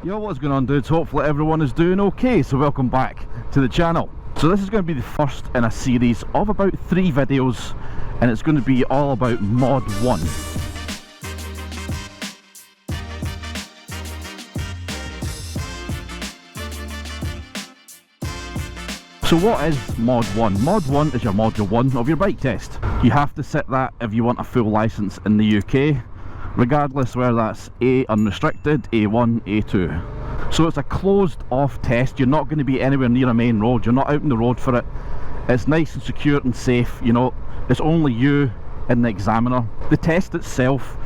Yo, what's going on, dudes? Hopefully everyone is doing okay, so welcome back to the channel. So this is going to be the first in a series of about 3 videos, and it's going to be all about Mod 1. So what is Mod 1? Mod 1 is your Module 1 of your bike test. You have to sit that if you want a full licence in the UK, regardless whether that's A unrestricted, A1, A2. So it's a closed off test. You're not going to be anywhere near a main road, you're not out on the road for it. It's nice and secure and safe, you know, it's only you and the examiner. The test itself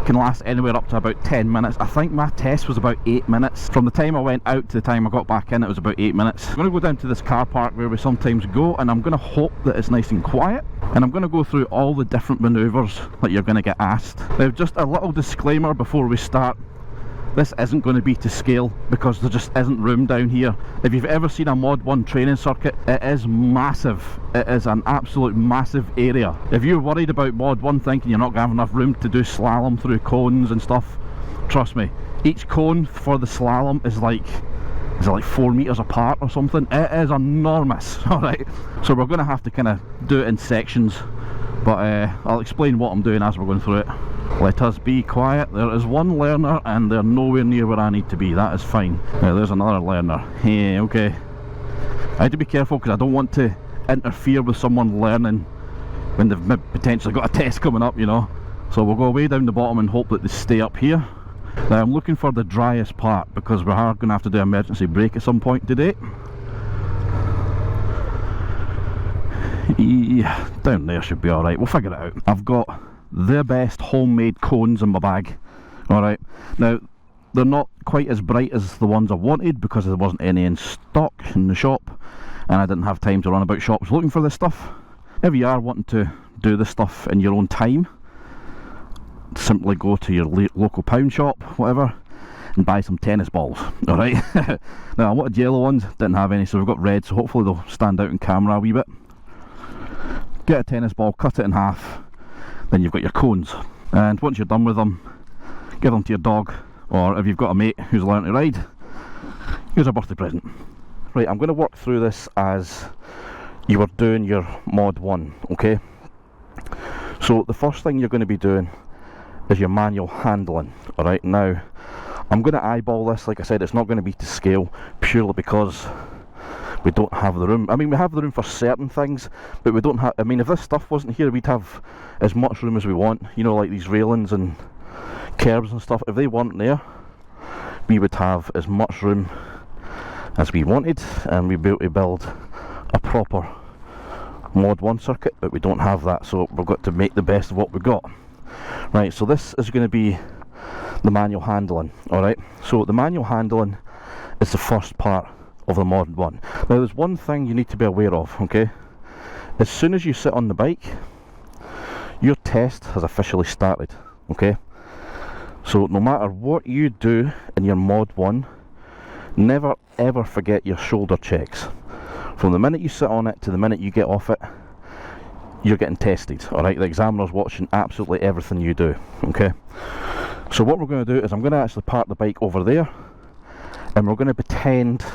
can last anywhere up to about 10 minutes. I think my test was about 8 minutes. From the time I went out to the time I got back in, it was about 8 minutes. I'm going to go down to this car park where we sometimes go, and I'm going to hope that it's nice and quiet, and I'm going to go through all the different manoeuvres that you're going to get asked. Now, just a little disclaimer before we start. This isn't going to be to scale because there just isn't room down here. If you've ever seen a Mod 1 training circuit, it is massive. It is an absolute massive area. If you're worried about Mod 1 thinking you're not going to have enough room to do slalom through cones and stuff, trust me, each cone for the slalom is like 4 meters apart or something. It is enormous. Alright, so we're going to have to kind of do it in sections, but I'll explain what I'm doing as we're going through it. Let us be quiet. There is one learner and they're nowhere near where I need to be. That is fine. Now there's another learner. Hey, okay. I have to be careful because I don't want to interfere with someone learning when they've potentially got a test coming up, you know. So we'll go way down the bottom and hope that they stay up here. Now I'm looking for the driest part because we are going to have to do an emergency brake at some point today. Yeah, down there should be alright. We'll figure it out. I've got the best homemade cones in my bag. Alright, now they're not quite as bright as the ones I wanted because there wasn't any in stock in the shop and I didn't have time to run about shops looking for this stuff. If you are wanting to do this stuff in your own time, simply go to your local pound shop, whatever, and buy some tennis balls. Alright, now I wanted yellow ones, didn't have any, so we've got red, so hopefully they'll stand out in camera a wee bit. Get a tennis ball, cut it in half, then you've got your cones, and once you're done with them, give them to your dog, or if you've got a mate who's learned to ride, here's a birthday present. Right, I'm going to work through this as you were doing your Mod 1, okay? So the first thing you're going to be doing is your manual handling. Alright, now I'm going to eyeball this. Like I said, it's not going to be to scale purely because we don't have the room. I mean, we have the room for certain things, but we don't have, I mean, if this stuff wasn't here, we'd have as much room as we want, you know, like these railings and curbs and stuff. If they weren't there, we would have as much room as we wanted, and we'd be able to build a proper Mod 1 circuit, but we don't have that, so we've got to make the best of what we've got. Right, so this is going to be the manual handling. Alright, so the manual handling is the first part of the Mod 1. Now there's one thing you need to be aware of, okay? As soon as you sit on the bike, your test has officially started, okay? So no matter what you do in your Mod 1, never ever forget your shoulder checks. From the minute you sit on it to the minute you get off it, you're getting tested, alright? The examiner's watching absolutely everything you do, okay? So what we're going to do is I'm going to actually park the bike over there, and we're going to pretend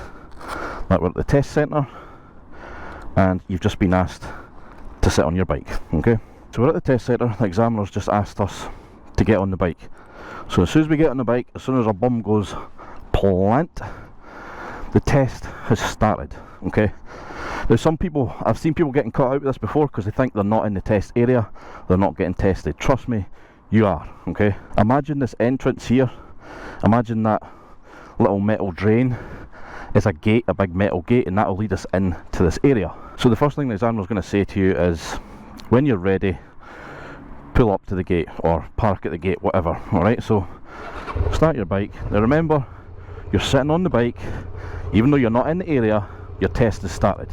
that we're at the test centre and you've just been asked to sit on your bike, okay? So we're at the test centre, the examiner's just asked us to get on the bike. So as soon as we get on the bike, as soon as our bum goes plant, the test has started, okay? There's some people, I've seen people getting caught out with this before because they think they're not in the test area, they're not getting tested. Trust me, you are, okay? Imagine this entrance here, imagine that little metal drain is a gate, a big metal gate, and that will lead us into this area. So the first thing the examiner's going to say to you is, when you're ready, pull up to the gate or park at the gate, whatever. Alright, so start your bike. Now remember, you're sitting on the bike, even though you're not in the area, your test has started.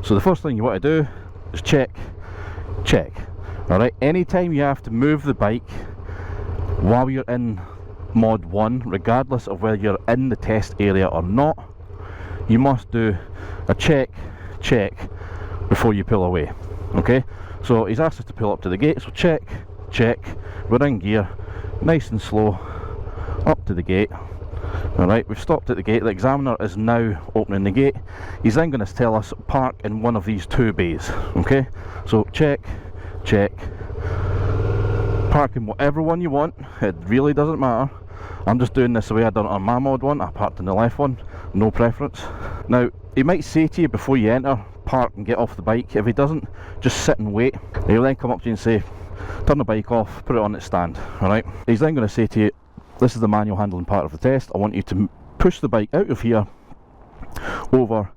So the first thing you want to do is check. Alright, anytime you have to move the bike while you're in Mod 1, regardless of whether you're in the test area or not, you must do a check before you pull away, okay? So he's asked us to pull up to the gate, so check, we're in gear, nice and slow, up to the gate, Alright, we've stopped at the gate. The examiner is now opening the gate. He's then going to tell us park in one of these two bays. Okay, so check, check. Park in whatever one you want, it really doesn't matter. I'm just doing this the way I done it on my mod one. I parked in the left one, no preference. Now, he might say to you before you enter, park and get off the bike. If he doesn't, just sit and wait. He'll then come up to you and say, turn the bike off, put it on its stand. Alright, he's then going to say to you, this is the manual handling part of the test. I want you to push the bike out of here, over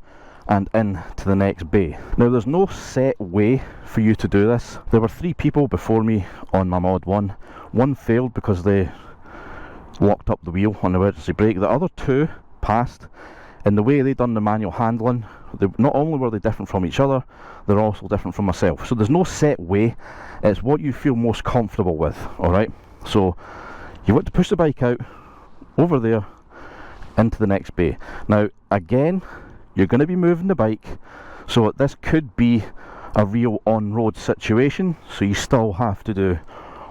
and in to the next bay. Now, there's no set way for you to do this. There were 3 people before me on my mod 1. One failed because they locked up the wheel on the emergency brake. The other 2 passed. And the way they done the manual handling, not only were they different from each other, they're also different from myself. So there's no set way. It's what you feel most comfortable with. Alright, so you want to push the bike out over there into the next bay. Now again, you're going to be moving the bike, so this could be a real on-road situation, so you still have to do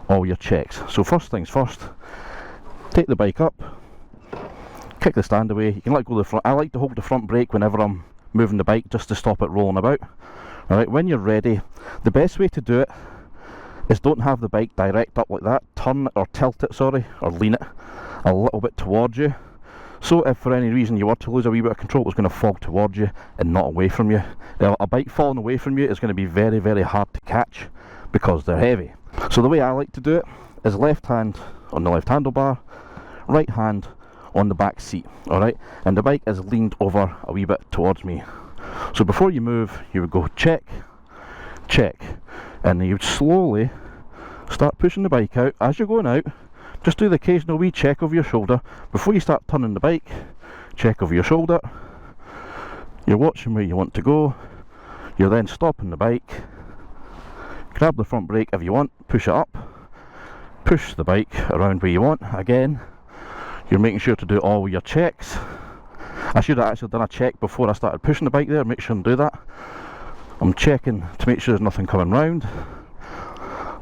all your checks. So first things first, take the bike up, kick the stand away. You can let go of the front. I like to hold the front brake whenever I'm moving the bike, just to stop it rolling about. Alright, when you're ready, the best way to do it is don't have the bike direct up like that. Turn it, or tilt it, sorry, or lean it a little bit towards you. So if for any reason you were to lose a wee bit of control, it's going to fall towards you and not away from you. Now, a bike falling away from you is going to be very, very hard to catch because they're heavy. So the way I like to do it is left hand on the left handlebar, right hand on the back seat, alright? And the bike is leaned over a wee bit towards me. So before you move, you would go check, check, and then you would slowly start pushing the bike out. As you're going out, just do the occasional wee check over your shoulder. Before you start turning the bike, check over your shoulder. You're watching where you want to go. You're then stopping the bike. Grab the front brake if you want, push it up. Push the bike around where you want. Again, you're making sure to do all your checks. I should have actually done a check before I started pushing the bike there. Make sure and do that. I'm checking to make sure there's nothing coming round.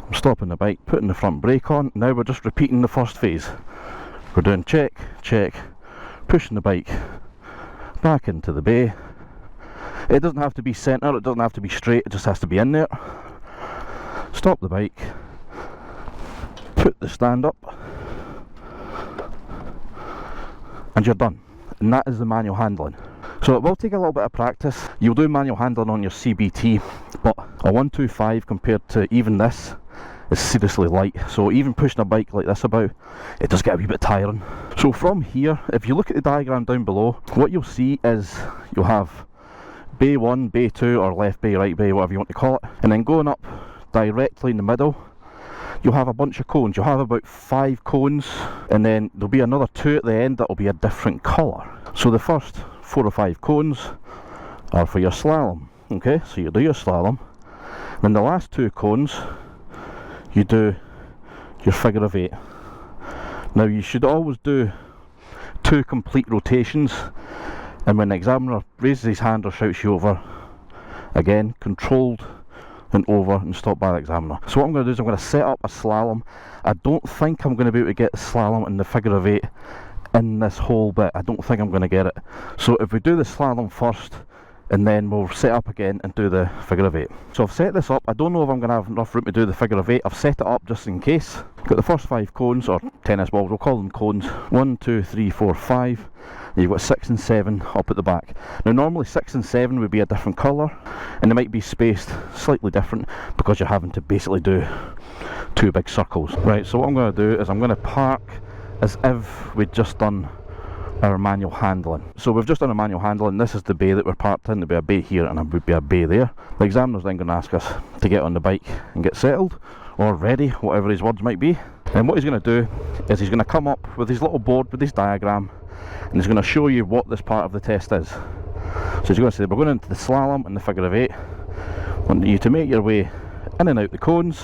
I'm stopping the bike, putting the front brake on. Now we're just repeating the first phase. We're doing check, check, pushing the bike back into the bay. It doesn't have to be centre, it doesn't have to be straight, it just has to be in there. Stop the bike, put the stand up, and you're done. And that is the manual handling. So it will take a little bit of practice. You'll do manual handling on your CBT, but a 125 compared to even this is seriously light. So even pushing a bike like this about, it does get a wee bit tiring. So from here, if you look at the diagram down below, what you'll see is you'll have bay 1, bay 2, or left bay, right bay, whatever you want to call it. And then going up directly in the middle, you'll have a bunch of cones. You'll have about 5 cones, and then there'll be another 2 at the end that will be a different colour. So the first 4 or 5 cones are for your slalom. Okay, so you do your slalom. Then the last 2 cones, you do your figure of 8. Now you should always do 2 complete rotations, and when the examiner raises his hand or shouts you over, again, controlled and over and stopped by the examiner. So what I'm going to do is I'm going to set up a slalom. I don't think I'm going to be able to get the slalom and the figure of 8 in this whole bit. I don't think I'm going to get it. So if we do the slalom first, and then we'll set up again and do the figure of 8. So I've set this up. I don't know if I'm going to have enough room to do the figure of 8. I've set it up just in case. Got the first 5 cones, or tennis balls, we'll call them cones. 1, 2, 3, 4, 5. And you've got 6 and 7 up at the back. Now normally 6 and 7 would be a different colour, and they might be spaced slightly different because you're having to basically do 2 big circles. Right, so what I'm going to do is I'm going to park as if we'd just done our manual handling. So we've just done a manual handling. This is the bay that we're parked in. There'll be a bay here and there would be a bay there. The examiner's then going to ask us to get on the bike and get settled, or ready, whatever his words might be. And what he's going to do is he's going to come up with his little board with his diagram, and he's going to show you what this part of the test is. So he's going to say, we're going into the slalom and the figure of 8. I want you to make your way in and out the cones.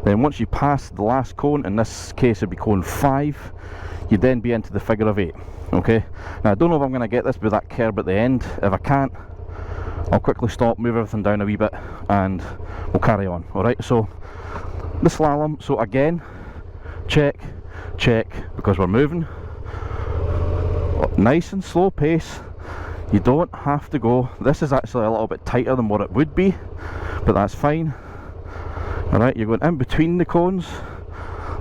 Then once you pass the last cone, in this case it'd be cone 5, you'd then be into the figure of 8. Okay, now I don't know if I'm going to get this with that curb at the end. If I can't, I'll quickly stop, move everything down a wee bit, and we'll carry on. Alright, so the slalom, so again, check, check, because we're moving. Nice and slow pace. You don't have to go. This is actually a little bit tighter than what it would be, but that's fine. Alright, you're going in between the cones.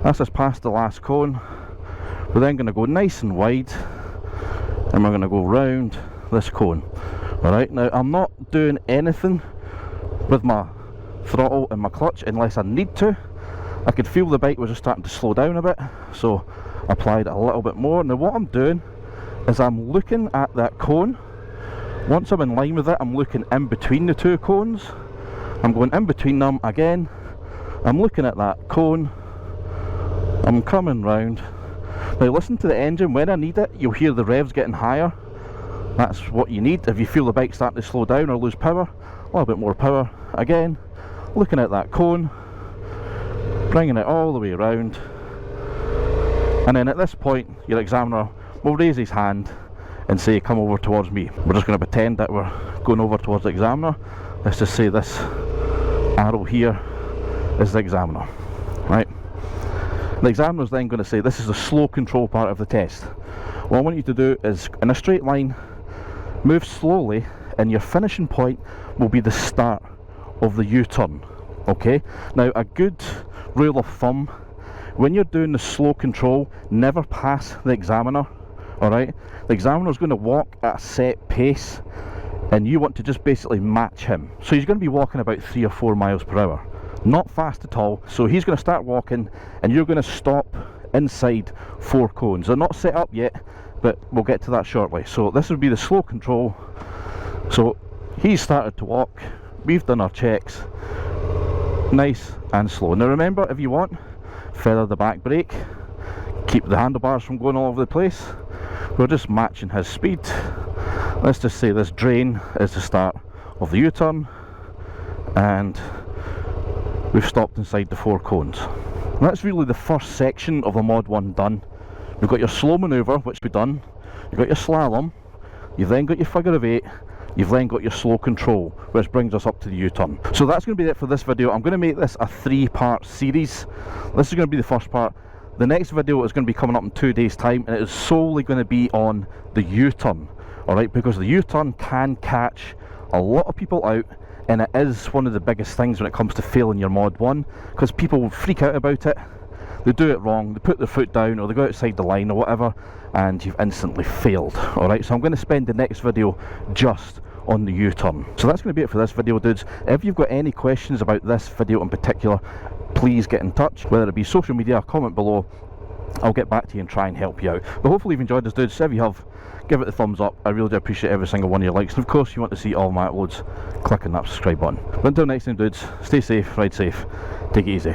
That's just past the last cone. We're then going to go nice and wide, and we're going to go round this cone. Alright, now I'm not doing anything with my throttle and my clutch unless I need to. I could feel the bike was just starting to slow down a bit, so I applied a little bit more. Now what I'm doing is I'm looking at that cone. Once I'm in line with it, I'm looking in between the two cones. I'm going in between them again. I'm looking at that cone. I'm coming round. Now listen to the engine. When I need it, you'll hear the revs getting higher. That's what you need. If you feel the bike starting to slow down or lose power, a little bit more power. Again, looking at that cone, bringing it all the way around. And then at this point, your examiner will raise his hand and say, come over towards me. We're just going to pretend that we're going over towards the examiner. Let's just say this arrow here is the examiner, right? The examiner's then going to say, this is the slow control part of the test. What I want you to do is, in a straight line, move slowly, and your finishing point will be the start of the U-turn, okay? Now, a good rule of thumb, when you're doing the slow control, never pass the examiner. Alright, the examiner's going to walk at a set pace, and you want to just basically match him. So he's going to be walking about 3 or 4 miles per hour, not fast at all. So he's going to start walking, and you're going to stop inside 4 cones. They're not set up yet, but we'll get to that shortly. So this would be the slow control. So he's started to walk, we've done our checks, nice and slow. Now remember, if you want, feather the back brake, keep the handlebars from going all over the place. We're just matching his speed. Let's just say this drain is the start of the U-turn, and we've stopped inside the 4 cones. And that's really the first section of the Mod 1 done. We've got your slow manoeuvre, which we've done. You've got your slalom. You've then got your figure of 8. You've then got your slow control, which brings us up to the U-turn. So that's going to be it for this video. I'm going to make this a 3-part series. This is going to be the first part. The next video is going to be coming up in 2 days' time, and it is solely going to be on the U-turn, alright, because the U-turn can catch a lot of people out, and it is one of the biggest things when it comes to failing your Mod 1, because people will freak out about it, they do it wrong, they put their foot down, or they go outside the line or whatever, and you've instantly failed. Alright, so I'm going to spend the next video just on the U-turn. So that's going to be it for this video, dudes. If you've got any questions about this video in particular, please get in touch, whether it be social media or comment below. I'll get back to you and try and help you out. But hopefully you've enjoyed this, dudes. If you have, give it the thumbs up. I really do appreciate every single one of your likes, and of course if you want to see all my uploads, click on that subscribe button. But until next time, dudes, stay safe, ride safe, take it easy.